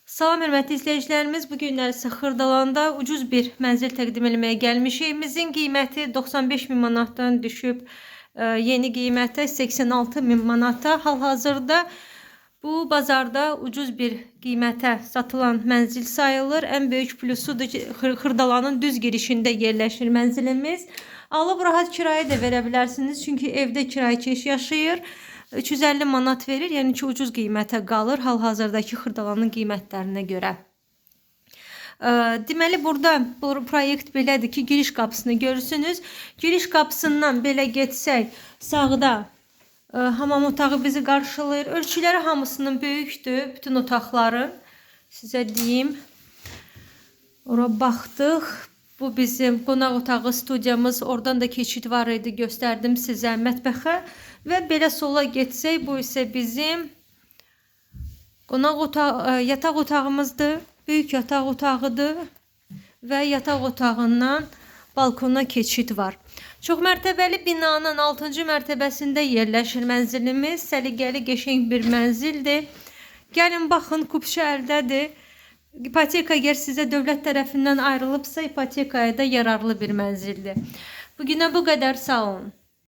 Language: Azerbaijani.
Salam hörmətli izləyicilərimiz, bu günlər sizə Xırdalanda ucuz bir mənzil təqdim etməyə gəlmişik. Evimizin qiyməti 95 min manatdan düşüb yeni qiymətə 86 min manata. Hal-hazırda bu bazarda ucuz bir qiymətə satılan mənzil sayılır. Ən böyük plusudur ki, Xırdalanın düz girişində yerləşir mənzilimiz. Alıb rahat kirayə də verə bilərsiniz, çünki evdə kirayəkeş yaşayır. 350 manat verir, yəni ki ucuz qiymətə qalır hal-hazırdakı Xırdalanın qiymətlərinə görə. Deməli burada bu proyekt belədir ki, giriş qapısını görürsünüz. Giriş qapısından belə getsək, sağda hamam otağı bizi qarşılayır. Ölçüləri hamısının böyükdür, bütün otaqların. Sizə deyim. Ora baxdıq. Bu bizim qonaq otağı studiyamız. Oradan da keçid var idi, göstərdim sizə mətbəxə. Və belə sola getsək, bu isə bizim yataq otağımızdır. Böyük yataq otağıdır və yataq otağından balkona keçid var. Çox mərtəbəli binanın 6-cı mərtəbəsində yerləşir mənzilimiz. Səliqəli, qəşəng bir mənzildir. Gəlin baxın, kupçə əldədir. İpoteka əgər sizə dövlət tərəfindən ayrılıbsa, ipotekaya da yararlı bir mənzildir. Bugünə bu qədər, sağ olun.